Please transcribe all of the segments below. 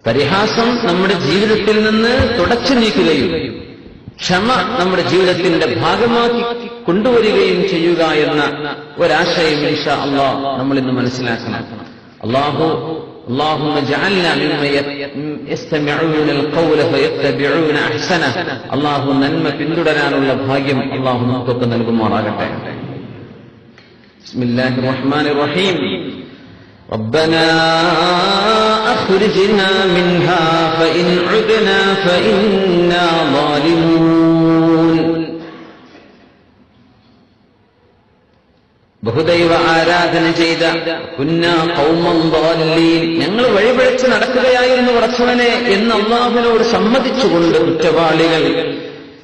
പരിഹാസം നമ്മുടെ ജീവിതത്തിൽ നിന്ന് തുടച്ചു നീക്കുകയും ക്ഷമ നമ്മുടെ ജീവിതത്തിന്റെ ഭാഗമാക്കി കൊണ്ടുവരികയും ചെയ്യുക എന്ന ഒരാശയം ഇൻഷാ അല്ലാഹ് നമ്മൾ ഇന്ന് മനസ്സിലാക്കണം. اللهم اجعلنا ممن يستمعون القول فيتبعون احسنه. അല്ലാഹു നന്മ പിന്തുടരാനുള്ള ഭാഗ്യം അല്ലാഹു നമുക്കൊക്കെ നൽകുമാറാകട്ടെ. ബിസ്മില്ലാഹിർ റഹ്മാനിർ റഹീം. ربنا أخرجنا منها فإن عدنا فإنا ظالمون. ബഹുദൈവ ആരാധന ചെയ്ത കുന്നാ ഖൗമൻ ളാലീൻ, ഞങ്ങൾ വഴിപിഴച്ച് നടക്കുകയായിരുന്നു പടച്ചവനെ എന്ന് അല്ലാഹുവിനോട് സമ്മതിച്ചുകൊണ്ട് കുറ്റവാളികൾ,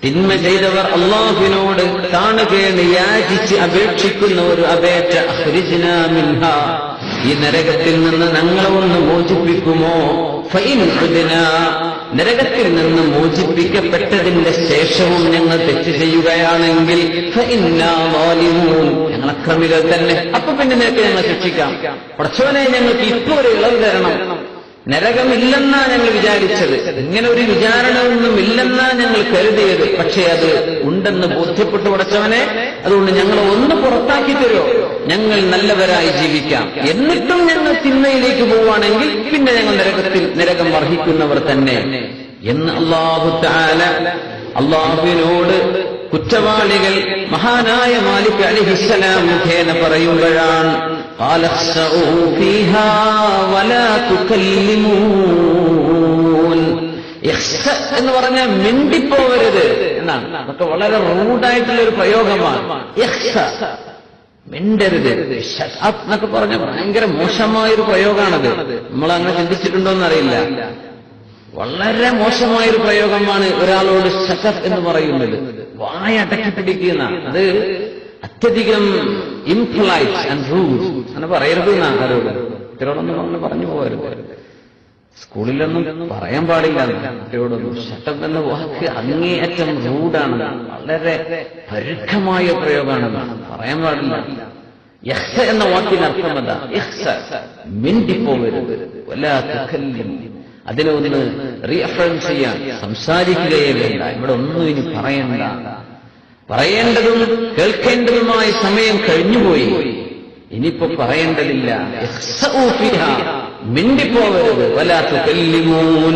തിന്മ ചെയ്തവർ അല്ലാഹുവിനോട് താണുകേണ് യാചിച്ച് അപേക്ഷിക്കുന്ന ഒരു അപേക്ഷ. അഖ്രിജ്നാ മിൻഹാ, ഈ നരകത്തിൽ നിന്ന് ഞങ്ങളെ ഒന്ന് മോചിപ്പിക്കുമോ? ഫഇൻ ഉദ്നാ, നരകത്തിൽ നിന്ന് മോചിപ്പിക്കപ്പെട്ടതിന്റെ ശേഷവും ഞങ്ങൾ തെറ്റ് ചെയ്യുകയാണെങ്കിൽ ഫഇന്നാ ളാലിമൂൻ, ഞങ്ങൾ അക്രമികൾ തന്നെ. അപ്പൊ പിന്നെ നിനക്ക് ഞങ്ങൾ ശിക്ഷിക്കാം. പടച്ചവനെ, ഞങ്ങൾക്ക് ഇപ്പൊ ഒരു ഇളവ് തരണം. നരകമില്ലെന്നാ ഞങ്ങൾ വിചാരിച്ചത്, ഇങ്ങനെ ഒരു വിചാരണയൊന്നും ഇല്ലെന്നാ ഞങ്ങൾ കരുതിയത്. പക്ഷേ അത് ഉണ്ടെന്ന് ബോധ്യപ്പെട്ടു പടച്ചവനെ. അതുകൊണ്ട് ഞങ്ങളെ ഒന്ന് പുറത്താക്കി തരുമോ? ഞങ്ങൾ നല്ലവരായി ജീവിക്കാം. എന്നിട്ടും ഞങ്ങൾ തിന്മയിലേക്ക് പോവുകയാണെങ്കിൽ പിന്നെ ഞങ്ങൾ നരകം അർഹിക്കുന്നവർ തന്നെ എന്ന് അല്ലാഹു തആല അല്ലാഹുവിനോട് കുറ്റവാളികൾ മഹാനായ മാലിക് അലൈഹിസ്സലാം മുഖേന പറയുമ്പോഴാണ് قال اخسئوا فيها ولا تكلمون. എന്ന് പറഞ്ഞാൽ മിണ്ടിപ്പോവരുത് എന്നാണ്. അതൊക്കെ വളരെ റൂഡായിട്ടുള്ള ഒരു പ്രയോഗമാണ്. മിണ്ടരുത് എന്നൊക്കെ പറഞ്ഞ ഭയങ്കര മോശമായൊരു പ്രയോഗമാണത്. നമ്മൾ അങ്ങനെ ചിന്തിച്ചിട്ടുണ്ടോ എന്നറിയില്ല. വളരെ മോശമായൊരു പ്രയോഗമാണ് ഒരാളോട് ശഖഫ് എന്ന് പറയുന്നത്. വായ അടക്കി പിടിക്കുന്ന, അത് അത്യധികം ഇംപൊലൈറ്റ് ആൻഡ് റൂഡ് അങ്ങനെ പറയരുത് എന്നാണ് ആരോട്. കുട്ടികളൊന്നും അങ്ങനെ പറഞ്ഞു പോകരുത്. സ്കൂളിലൊന്നും പറയാൻ പാടില്ല കുട്ടികളോടൊന്നും. ശഖഫ് എന്ന വാക്ക് അങ്ങേയറ്റം റൂഡാണ്, വളരെ പരുക്കമായ പ്രയോഗമാണ്, പറയാൻ പാടില്ല. യഹ്സ എന്ന വാക്കിന് അർത്ഥം എന്താ? മിണ്ടിപ്പോകരുത്. വലാ തുകല്ലിം, അതിനെ ഒന്ന് റീഅഫറൻസ് ചെയ്യാൻ, സംസാരിക്കുകയേ വേണ്ട. ഇവിടെ ഒന്നും ഇനി പറയണ്ട. പറയേണ്ടതും കേൾക്കേണ്ടതുമായ സമയം കഴിഞ്ഞുപോയി. ഇനിയിപ്പോ പറയേണ്ടതില്ല. മിണ്ടിപ്പോകരുത്. വലാ തുകല്ലിമൂൻ,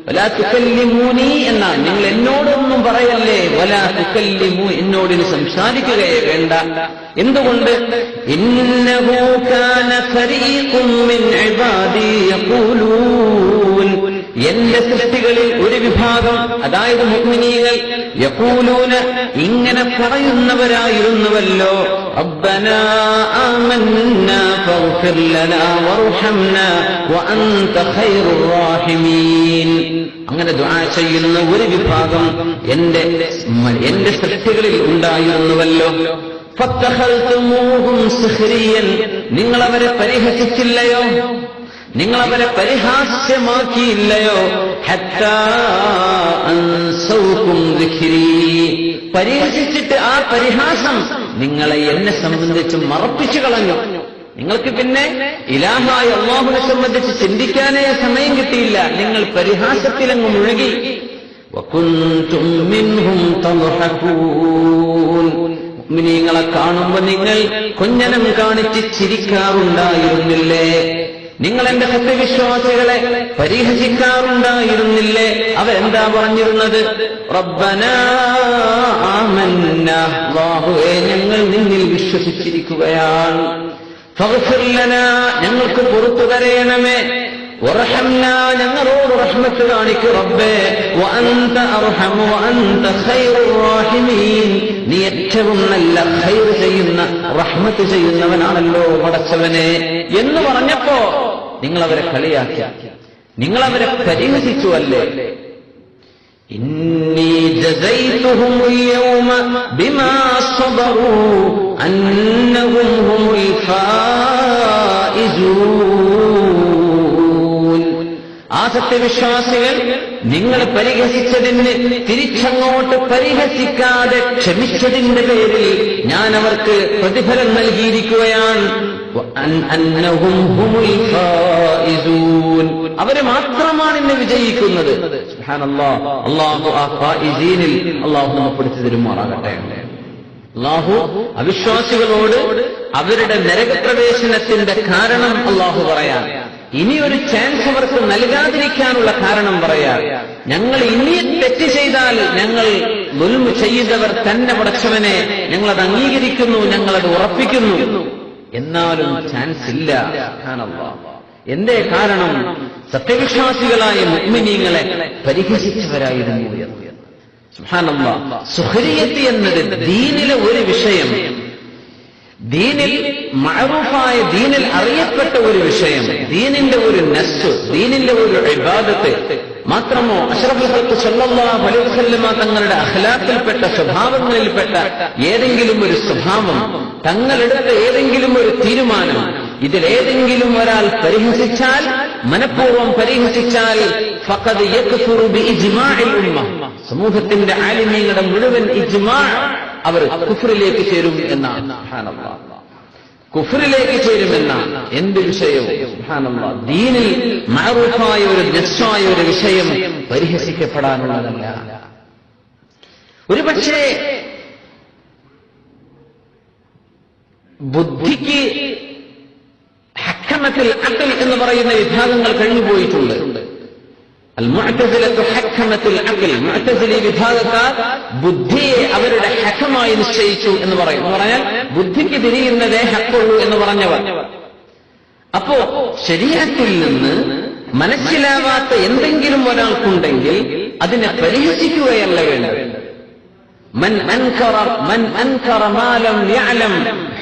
വലാ തുകല്ലിമൂനി എന്നാണ്. നിങ്ങൾ എന്നോടൊന്നും പറയല്ലേ. വലാ തുകല്ലിമൂ, എന്നോടിന് സംസാരിക്കുകയേ വേണ്ട. എന്തുകൊണ്ട്? ഇന്നഹു കാന ഫരീഖും മിൻ ഇബാദി യഖൂലൂൻ, എന്റെ സൃഷ്ടികളിൽ ഒരു വിഭാഗം, അതായത് മുഅ്മിനീങ്ങൾ, യഖൂലൂന, ഇങ്ങനെ പറയുന്നവരായിരുന്നുവല്ലോ, റബ്ബനാ ആമന്നാ ഫഗ്ഫിർ ലനാ വർഹംനാ വഅൻത ഖൈറുർ റാഹിമീൻ. അങ്ങനെ ദുആ ചെയ്യുന്ന ഒരു വിഭാഗം എന്റെ സൃഷ്ടികളിൽ ഉണ്ടായിരുന്നുവല്ലോ. ഫത്തഖൽതുമൂഹും സുഖ്രിയൻ, നിങ്ങളവരെ പരിഹസിച്ചില്ലയോ? നിങ്ങളവരെ പരിഹാസ്യമാക്കിയില്ലയോ? ഹത്താ അൻസൗകും ദിക്രി, പരിഹസിച്ചിട്ട് ആ പരിഹാസം നിങ്ങളെ എന്നെ സംബന്ധിച്ച് മറപ്പിച്ചു കളഞ്ഞു. നിങ്ങൾക്ക് പിന്നെ ഇലാഹായ അല്ലാഹുവിനെ സംബന്ധിച്ച് ചിന്തിക്കാനേ സമയം കിട്ടിയില്ല. നിങ്ങൾ പരിഹാസത്തിലങ്ങ് മുഴുകി. വകുൻതും മിൻഹും തദ്ഹഖൂൻ, മുഅ്മിനീങ്ങളെ കാണുമ്പോൾ നിങ്ങൾ കൊഞ്ഞനം കാണിച്ച് ചിരിക്കാറുണ്ടായിരുന്നില്ലേ? നിങ്ങൾ എന്റെ സത്യവിശ്വാസികളെ പരിഹസിക്കാറുണ്ടായിരുന്നില്ലേ? അവരെന്താ പറഞ്ഞിരുന്നത്? റബ്ബനാ ആമന്നാ, അല്ലാഹുവേ ഞങ്ങൾ നിന്നിൽ വിശ്വസിച്ചിരിക്കുകയാണ്. ഫഗ്ഫിർ ലനാ, ഞങ്ങൾക്ക് പുറത്തു തരയണമേ. വർഹംനാ, ഞങ്ങളോട് റഹ്മത്ത് കാണിക്കു റബ്ബേ. വഅൻത അർഹമു വഅൻത ഖൈറുർ റാഹിമീൻ, നീ ഏറ്റവും നല്ല ഖൈർ ചെയ്യുന്ന, റഹ്മത്ത് ചെയ്യുന്നവനാണല്ലോ പടച്ചവനെ എന്ന് പറഞ്ഞപ്പോ നിങ്ങളവരെ കളിയാക്കി, നിങ്ങളവരെ പരിഹസിച്ചു അല്ലേ? ഇന്നി ജസൈതുഹുൽ യൗമ ബിമാ സബറൂ അന്നഹും ഹുമുൽ ഫായിസൂൻ. ആ സത്യവിശ്വാസികൾ നിങ്ങൾ പരിഹസിച്ചതിന് തിരിച്ചങ്ങോട്ട് പരിഹസിക്കാതെ ക്ഷമിച്ചതിന്റെ പേരിൽ ഞാൻ അവർക്ക് പ്രതിഫലം നൽകിയിരിക്കുകയാണ്. അന്നഹും ഹുമുൽ ഫായിസൂൻ, അവര് മാത്രമാണ് ഇന്ന് വിജയിക്കുന്നത്. സുബ്ഹാനല്ലാഹ്. അല്ലാഹു ആ ഫായിസീനിൽ അല്ലാഹു നമ്മെ പിടിച്ചു തരുമാറാകട്ടെ. അല്ലാഹു അവിശ്വാസികളോട് അവരുടെ നരകപ്രവേശനത്തിന്റെ കാരണം അല്ലാഹു പറയാൻ, ഇനിയൊരു ചാൻസ് അവർക്ക് നൽകാതിരിക്കാനുള്ള കാരണം പറയാൻ, ഞങ്ങൾ ഇനി തെറ്റ് ചെയ്താൽ ഞങ്ങൾ ദുൽമ് ചെയ്തവർ തന്നെ പടച്ചവനെ ഞങ്ങളത് അംഗീകരിക്കുന്നു, ഞങ്ങളത് ഉറപ്പിക്കുന്നു, എന്നാലും ചാൻസ് ഇല്ല. സുബ്ഹാനല്ലാഹ്. എന്തേ കാരണം? സത്യവിശ്വാസികളായ മുഅ്മിനീങ്ങളെ പരിഹസിച്ചവരായിരുന്നു. സുബ്ഹാനല്ലാഹ്. സുഖരിയത്ത് എന്നത് ദീനിലെ ഒരു വിഷയം, ദീനിൽ മഅറൂഫായ, ദീനിൽ അറിയപ്പെട്ട ഒരു വിഷയം, ദീനിന്റെ ഒരു നസ്സ്, ദീനിന്റെ ഒരു ഇബാദത്ത് മാത്രമോ അഷ്റഫുൽ ഖൽഖ് സല്ലല്ലാഹു അലൈഹി വസല്ലമ തങ്ങളുടെ അഖ്ലാഖിൽപ്പെട്ട സ്വഭാവങ്ങളിൽപ്പെട്ട ഏതെങ്കിലും ഒരു സ്വഭാവം, തങ്ങളെടുത്ത ഏതെങ്കിലും ഒരു തീരുമാനം, ഇതിലേതെങ്കിലും ഒരാൾ പരിഹസിച്ചാൽ, മനഃപൂർവ്വം പരിഹസിച്ചാൽ, ഫഖദ് യക്ഫുറു ബിഇജ്മാഇൽ ഉമ്മ, സമൂഹത്തിന്റെ ആലിമീങ്ങളുടെ മുഴുവൻ ഇജ്മാ, അവർ കുഫ്റിലേക്ക് ചേരും എന്നാണ്. സുബ്ഹാനല്ലാഹ്. കുഫ്റിലേക്ക് ചേരുമെന്നാണ്. എന്ത് വിഷയവും സുബ്ഹാനല്ലാഹ് ദീനിൽ മഅറൂഫായ ഒരു നസ്സായ ഒരു വിഷയം പരിഹസിക്കപ്പെടാനുള്ളതല്ല. ഒരുപക്ഷേ ബുദ്ധിക്ക് ഹക്കമത്തുൽ അഖൽ എന്ന് പറയുന്ന വിഭാഗങ്ങൾ കഴിഞ്ഞുപോയിട്ടുണ്ട്. അൽ-മുഅ്തസിലത്തു ഹക്കമത്തുൽ അഖൽ, മുഅ്തസിലി വിഭാഗക്കാർ ബുദ്ധിയെ അവരുടെ ഹക്കമായി നിശ്ചയിച്ചു എന്ന് പറയും. എന്ന് പറഞ്ഞാൽ ബുദ്ധിക്ക് തിരിയുന്നതേ ഹക്കുള്ളൂ എന്ന് പറഞ്ഞവർ. അപ്പോ ശരീഅത്തിൽ നിന്ന് മനസ്സിലാവാത്ത എന്തെങ്കിലും ഒരാൾക്കുണ്ടെങ്കിൽ അതിനെ പരിഹസിക്കുകയല്ല വേണ്ടത്. മൻ അൻകറ മാ ലം യഅലം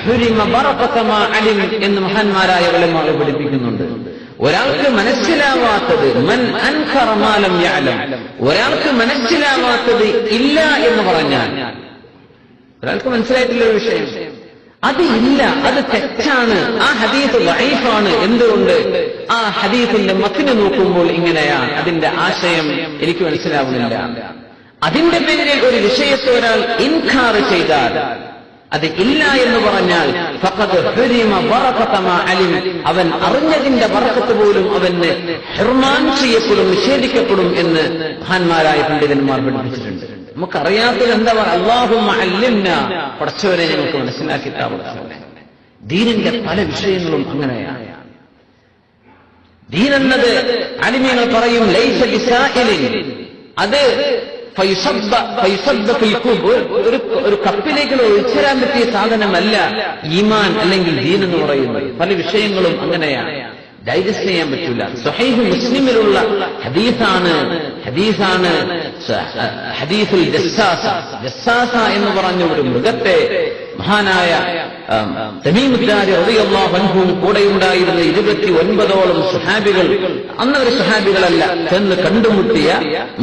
ഹുരിമ ബറകത മാ അലിം എന്ന് മഹാന്മാരായ ഉലമാകൾ പഠിപ്പിക്കുന്നുണ്ട്. ഒരാൾക്ക് മനസ്സിലാവാത്തത്, മൻ അൻകറ മാ ലം യഅലം, ഒരാൾക്ക് മനസ്സിലാവാത്തത് ഇല്ല എന്ന് പറഞ്ഞാൽ, ഒരാൾക്ക് മനസ്സിലായിട്ടില്ല ഒരു വിഷയം, അത് ഇല്ല, അത് തെറ്റാണ്, ആ ഹദീസ് ദഈഫാണ്. എന്തുകൊണ്ട്? ആ ഹദീസിന്റെ മത്ന് നോക്കുമ്പോൾ ഇങ്ങനെയാണ്, അതിന്റെ ആശയം എനിക്ക് മനസ്സിലാവുന്നില്ല. അതിന്റെ പേരിൽ ഒരു വിഷയത്തെ ഒരാൾ ഇൻകാർ ചെയ്താൽ, അത് ഇല്ല എന്ന് പറഞ്ഞാൽ, ഫഖദ് ഹുരിമ ബറകത മാ അലിം, അവൻ അറിഞ്ഞതിന്റെ ബറകത്ത് പോലും അവന് ഹിർമാൻ ചെയ്യപ്പെടും, നിഷേധിക്കപ്പെടും എന്ന് മഹാന്മാരായ പണ്ഡിതന്മാർ പഠിപ്പിച്ചിട്ടുണ്ട്. നമുക്കറിയാത്തത് എന്താ പറയുക? അല്ലാഹുമ്മ അല്ലിംനാ, പടച്ചവനെ ഞങ്ങൾക്ക് മനസ്സിലാക്കി താ പടച്ചവനെ. ദീനിന്റെ പല വിഷയങ്ങളും അങ്ങനെയാണ്. ദീൻ എന്നത് അലിമീങ്ങൾ പറയും ലൈസ ബിസായിലിൻ, അത് ഒരു കപ്പിലേക്ക് ഒഴിച്ചരാൻ പറ്റിയ സാധനമല്ല ഈമാൻ അല്ലെങ്കിൽ ദീൻ എന്ന് പറയുന്നത്. പല വിഷയങ്ങളും അങ്ങനെയാണ്, ഡൈജസ്റ്റ് ചെയ്യാൻ പറ്റില്ല. സ്വഹീഹ് മുസ്ലിമിലുള്ള ഹദീസാണ് ഹദീസുൽ ജസ്സാസ. ജസ്സാസ എന്ന് പറഞ്ഞ ഒരു മൃഗത്തെ മഹാനായ തമീമുദ്ദാരി റളിയല്ലാഹു അൻഹു കൂടെയുണ്ടായിരുന്ന 29ഓളം സ്വഹാബികൾ, അന്നവർ സ്വഹാബികളല്ല, ചെന്ന് കണ്ടുമുട്ടിയ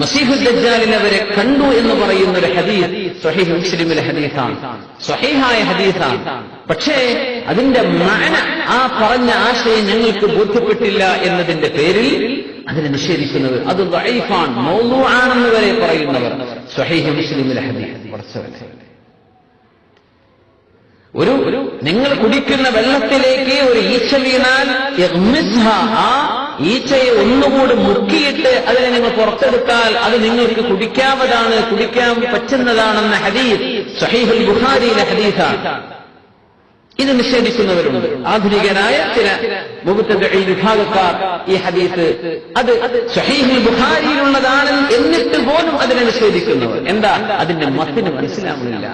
മസീഹുദ് ദജ്ജാലിനെ വരെ കണ്ടു എന്ന് പറയുന്ന ഒരു ഹദീസ് സ്വഹീഹ് മുസ്ലിമിലെ ഹദീസാണ്, സ്വഹീഹായ ഹദീസാണ്. പക്ഷേ അതിന്റെ മഅന, ആ പറഞ്ഞ ആശയം ഞങ്ങൾക്ക് ബോധ്യപ്പെട്ടില്ല എന്നതിന്റെ പേരിൽ അതിനെ നിഷേധിക്കുന്നവർ, അത് ദഈഫാണ്, മൗളൂആണെന്ന് വരെ പറയുന്നവർ സ്വഹീഹ് മുസ്ലിമിലെ ഹദീസ്. ഒരു നിങ്ങൾ കുടിക്കുന്ന വെള്ളത്തിലേക്ക് ഒരു ഈച്ച വീണാൽ ആ ഈച്ചയെ ഒന്നുകൂടി മുക്കിയിട്ട് അതിനെ നിങ്ങൾ പുറത്തെടുത്താൽ അത് നിങ്ങൾക്ക് കുടിക്കാവതാണ്, കുടിക്കാൻ പറ്റുന്നതാണെന്ന ഹദീസ് സ്വഹീഹുൽ ബുഖാരിയിലെ ഹദീസാണ്. ഇത് നിഷേധിക്കുന്നവരുണ്ട്. ആധുനികരായ ചില മുബ്തദിഈ വിഭാഗക്കാർ ഈ ഹദീസ് അത് സ്വഹീഹുൽ ബുഖാരിയിലുള്ളതാണ് എന്നിട്ട് പോലും അതിനെ നിഷേധിക്കുന്നവർ. എന്താ? അതിന്റെ മത്തിന് മനസ്സിലാവുന്നില്ല.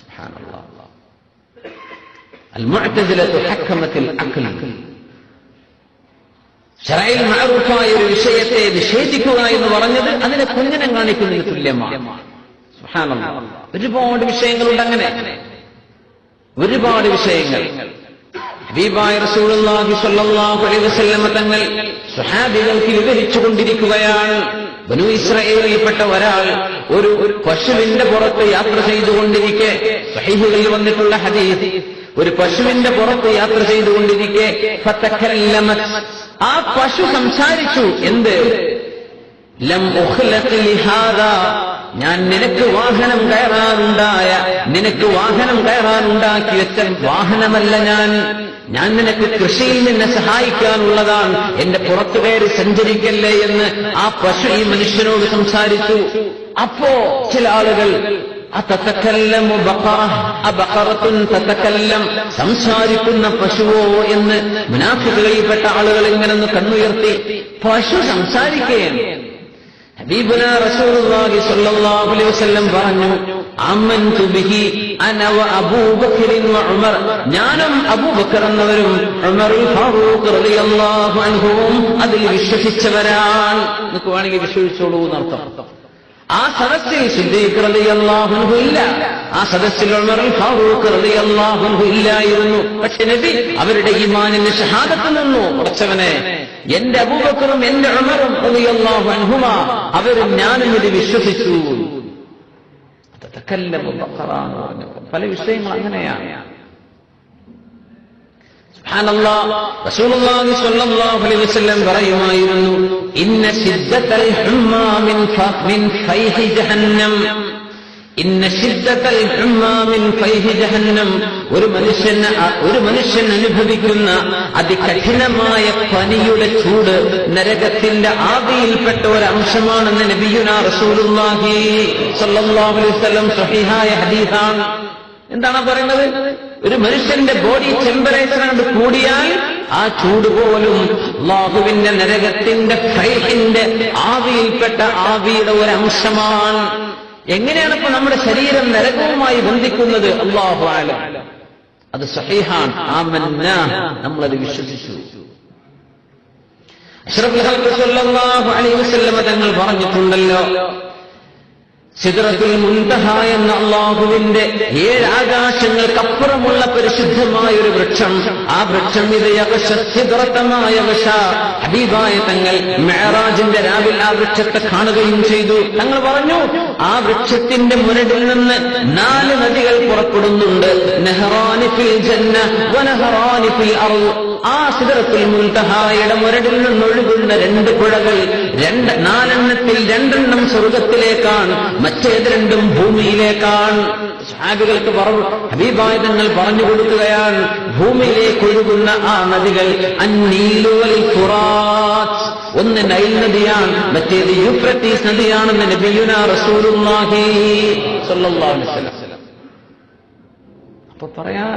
സുബ്ഹാനല്ലാഹ്. അൽ-മുഅ്തസിലത്തു ഹക്കമത്തുൽ അഖൽ, ശറഈൽ മഅറൂഫായ ഒരു വിഷയത്തെ നിഷേധിക്കുക എന്ന് പറഞ്ഞത് അതിനെ കുഞ്ഞനം കാണിക്കുന്നതിന് തുല്യമാണ്. സുബ്ഹാനല്ലാഹ്. ഒരുപാട് വിഷയങ്ങളുണ്ട് അങ്ങനെ, ഒരുപാട് വിഷയങ്ങൾ. ഹബീബായ റസൂലുള്ളാഹി സ്വല്ലല്ലാഹു അലൈഹി വസല്ലം തങ്ങൾ സ്വഹാബികൾക്ക് വിവരിച്ചുകൊണ്ടിരിക്കുകയാണ്. ബനൂ ഇസ്രായേലിൽപ്പെട്ട ഒരാൾ ഒരു പശുവിന്റെ പുറത്ത് യാത്ര ചെയ്തുകൊണ്ടിരിക്കെ, സ്വഹീഹുകളിൽ വന്നിട്ടുള്ള ഹദീസ്, ഒരു പശുവിന്റെ പുറത്ത് യാത്ര ചെയ്തുകൊണ്ടിരിക്കെ ഫതകല്ലമത്, ആ പശു സംസാരിച്ചു. എന്ത്? ലം ഉഖ്ലഖ് ലിഹാദാ, ഞാൻ നിനക്ക് വാഹനം കയറാനുണ്ടാക്കി വെച്ച വാഹനമല്ല ഞാൻ. ഞാൻ നിനക്ക് കൃഷിയിൽ നിന്നെ സഹായിക്കാനുള്ളതാണ്, എന്റെ പുറത്തു കയറി സഞ്ചരിക്കല്ലേ എന്ന് ആ പശു ഈ മനുഷ്യനോട് സംസാരിച്ചു. അപ്പോ ചില ആളുകൾ സംസാരിക്കുന്ന പശുവോ എന്ന് മുനാഫിഖുകളിൽപ്പെട്ട ആളുകൾ ഇങ്ങനെ ഒന്ന് കണ്ണുയർത്തി. പശു സംസാരിക്കുകയാണ്. ഹബീബുനാ റസൂലുള്ളാഹി സ്വല്ലല്ലാഹു അലൈഹി വസല്ലം പറഞ്ഞു, ആമൻതു ബിഹി അന വ അബൂബക്കർ വ ഉമർ, ഞാനും അബൂബക്കർ എന്നവരും ഉമറുൽ ഫാറൂഖ് റളിയല്ലാഹു അൻഹുവും അതിൽ വിശ്വസിച്ചവരാണ്. നിങ്ങൾക്ക് വേണമെങ്കിൽ വിശ്വസിച്ചോളൂ എന്നർത്ഥം. ആ സദസ്സിൽ സിദ്ദീഖ് റളിയല്ലാഹു അൻഹു ഇല്ല, ആ സദസ്സിൽ ഉമറുൽ ഫാറൂഖ് റളിയല്ലാഹു അൻഹു ഇല്ലായിരുന്നു. പക്ഷെ നബി അവരുടെ ഈമാനിന് ഷഹാദത്ത് നിന്നു. കുറച്ചവനെ, എന്റെ അബൂബക്കറും എന്റെ ഉമറും റളിയല്ലാഹു അൻഹുമാ അവരും ഞാനും ഇത് വിശ്വസിച്ചു. പല വിഷയങ്ങൾ അങ്ങനെയാണ്. സുബ്ഹാനല്ലാഹ്, റസൂലുള്ളാഹി സ്വല്ലല്ലാഹു അലൈഹി വസല്ലം പറയുമായിരുന്നു, ഇന്ന ശിദ്ദത്തൽ ഹുമ്മാ മിൻ ഫൈഹി ജഹന്നം, ഇന്ന ശിദ്ദത്തൽ ഹുമ്മാ മിൻ ഫൈഹി ജഹന്നം, ഒരു മനുഷ്യൻ അനുഭവിക്കുന്ന അതികഠിനമായ പനിയുടെ ചൂട് നരകത്തിന്റെ ആദിയിൽപ്പെട്ട ഒരു അംശമാണെന്ന് നബിയുനാ റസൂലുള്ളാഹി സ്വല്ലല്ലാഹു അലൈഹി വസല്ലം സ്വഹീഹായ ഹദീസാണ്. എന്താണ് പറയുന്നത്? ഒരു മനുഷ്യന്റെ ബോഡി ടെമ്പറേച്ചർ കണ്ട് കൂടിയാൽ ആ ചൂട് പോലും അല്ലാഹുവിന്റെ നരകത്തിന്റെ ഫൈഹിന്റെ ആവിയിൽപ്പെട്ട ആവിയുടെ ഒരു അംശമാണ്. എങ്ങനെയാണ് ഇപ്പൊ നമ്മുടെ ശരീരം നരകവുമായി ബന്ധിക്കുന്നത്? അല്ലാഹു അഅലം. അത് സഹീഹാണ്. ആമന്നാ, നമ്മളത് വിശ്വസിച്ചു. അഷ്റഫുൽ ഖൽഖ് സ്വല്ലല്ലാഹു അലൈഹി വസല്ലം തങ്ങൾ പറഞ്ഞിട്ടുണ്ടല്ലോ, സിദ്റത്തുൽ മുൻതഹ എന്ന അല്ലാഹുവിന്റെ 7 ആകാശങ്ങൾക്കപ്പുറമുള്ള പരിശുദ്ധമായ ഒരു വൃക്ഷം, ആ വൃക്ഷം ഇത് സിദ്റത്തമായ ഹബീബായ തങ്ങൾ മിഅ്റാജിന്റെ രാവിൽ ആ വൃക്ഷത്തെ കാണുകയും ചെയ്തു. തങ്ങൾ പറഞ്ഞു, ആ വൃക്ഷത്തിന്റെ മുരടിൽ നിന്ന് 4 നദികൾ പുറപ്പെടുന്നുണ്ട്. നഹറാനി ഫിൽ ജന്ന വ നഹറാനി ഫിൽ അർദ്. ആ സിദ്റത്തുൽ മുൻതഹയുടെ മുരടിൽ നിന്നൊഴുകുന്ന 2 പുഴകൾ, 4 2 സ്വർഗത്തിലേക്കാണ്, മറ്റേത് 2 ഭൂമിയിലേക്കാണ്. സ്വഹാബികൾക്ക് ഹബീബായ തങ്ങൾ പറഞ്ഞു കൊടുക്കുകയാണ്, ഭൂമിയിലേക്ക് ഒഴുകുന്ന ആ നദികൾ അന്നീലു വൽ ഫുറാത്ത്, ഒന്ന് നൈൽ നദിയാണ്, മറ്റേത് യൂഫ്രട്ടീസ് നദിയാണെന്ന് നബിയുനാ റസൂലുള്ളാഹി സ്വല്ലല്ലാഹു അലൈഹി വസല്ലം. അപ്പൊ പറയാ,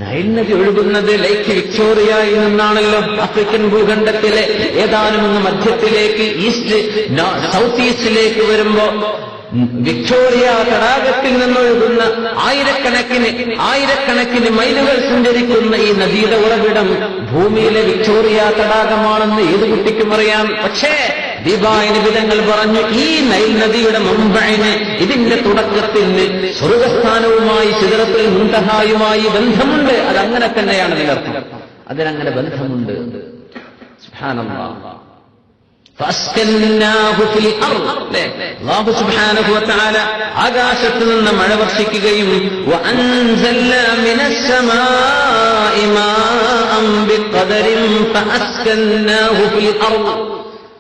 നൈൽ നദി ഒഴുകുന്നത് ലേക്ക് വിക്ടോറിയയിൽ നിന്നാണല്ലോ. ആഫ്രിക്കൻ ഭൂഖണ്ഡത്തിലെ ഏതാനും മധ്യത്തിലേക്ക് സൗത്ത് ഈസ്റ്റിലേക്ക് വരുമ്പോ വിക്ടോറിയ തടാകത്തിൽ നിന്നൊഴുകുന്ന ആയിരക്കണക്കിന് മൈലുകൾ സഞ്ചരിക്കുന്ന ഈ നദിയുടെ ഉറവിടം ഭൂമിയിലെ വിക്ടോറിയ തടാകമാണെന്ന് ഏത് കുട്ടിക്കും അറിയാം. പക്ഷേ ദീപായ നിബിധങ്ങൾ പറഞ്ഞു, ഈ നൈൽ നദിയുടെ മംബഅന്, ഇതിന്റെ തുടക്കത്തിന് സ്വർഗസ്ഥാനവുമായി സിദ്റത്തുൽ മുൻതഹായുമായി ബന്ധമുണ്ട്. അതങ്ങനെ തന്നെയാണ് അതിനർത്ഥം. അതിനങ്ങനെ ബന്ധമുണ്ട്. സുബ്ഹാനല്ലാഹ്. അല്ലാഹു സുബ്ഹാനഹു വ തആല ആകാശത്ത് നിന്ന് മഴ വർഷിക്കുകയും വഅൻസൽനാ മിനസ് സമാഇ മാഅൻ ബിഖദരിൻ ഫഅസ്കന്നാഹു ഫിൽ അർദ്.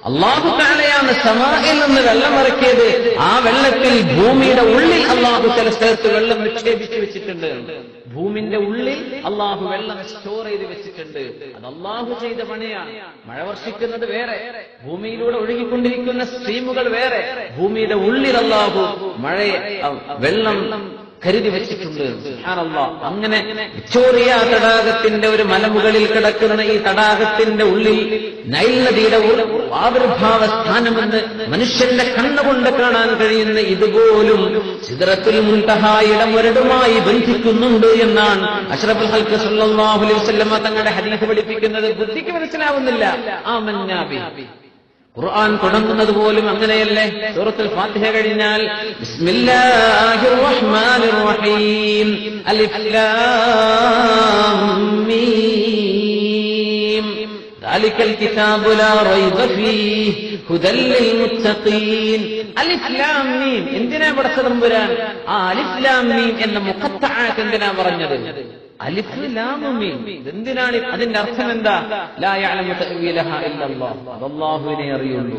അല്ലാഹു തആലയാണ് സമാഇൽ നിന്ന് വെള്ളം ഇറക്കിയത്. ആ വെള്ളത്തിൽ ഭൂമിയുടെ ഉള്ളിൽ അല്ലാഹു ചില സ്ഥലത്ത് വെള്ളം നിക്ഷേപിച്ചു വെച്ചിട്ടുണ്ട്. ഭൂമിന്റെ ഉള്ളിൽ അല്ലാഹു വെള്ളം സ്റ്റോർ ചെയ്ത് വെച്ചിട്ടുണ്ട്. അത് അല്ലാഹു ചെയ്ത പണിയാണ്. മഴ വർഷിക്കുന്നത് വേറെ, ഭൂമിയിലൂടെ ഒഴുകിക്കൊണ്ടിരിക്കുന്ന സ്ട്രീമുകൾ വേറെ. ഭൂമിയുടെ ഉള്ളിൽ അല്ലാഹു വെള്ളം കരുതി വെച്ചിട്ടുണ്ട്. സുബ്ഹാനല്ലാഹ്. അങ്ങനെ വിക്ടോറിയ തടാകത്തിന്റെ ഒരു മലമുകളിൽ കിടക്കുന്ന ഈ തടാകത്തിന്റെ ഉള്ളിൽ നൈൽ നദിയുടെ ആവിർഭാവ സ്ഥാനമെന്ന് മനുഷ്യന്റെ കണ്ണുകൊണ്ട് കാണാൻ കഴിയുന്ന ഇതുപോലും സിദ്റത്തുൽ മുൻതഹായുടെ മുരടുമായി ബന്ധിക്കുന്നുണ്ട് എന്നാണ് അഷ്റഫുൽ ഖൽഖ് സ്വല്ലല്ലാഹു അലൈഹി വസല്ലം തങ്ങളുടെ ഹദീസ് പഠിപ്പിക്കുന്നത്. ബുദ്ധിക്ക് മനസ്സിലാവുന്നില്ല. ആമന്നാ ബിഹി. ഖുർആൻ തുടങ്ങുന്നത് പോലും അങ്ങനെയല്ലേ? സൂറത്തുൽ ഫാത്തിഹ കഴിഞ്ഞാൽ ബിസ്മില്ലാഹിർ റഹ്മാനിർ റഹീം, അലിഫ് ലാം മീം, ദാലികൽ കിതാബു ലാ റൈബ ഫീഹി ഹുദൽ ലിൽ മുത്തഖീൻ. അലിഫ് ലാം മീം. എന്തിനാ പടച്ചതമ്പുരാൻ ആ അലിഫ് ലാം മീം എന്ന മുഖത്തആത്ത് എന്തിനാ പറഞ്ഞത്? അലിഫ് ലാം മീം എന്തിനാണ്? അതിന്റെ അർത്ഥം എന്താ? ലാ യഅലമു തഅ്വീലഹാ ഇല്ലല്ലാഹ്. അല്ലാഹുവിനെ അറിയുള്ളൂ.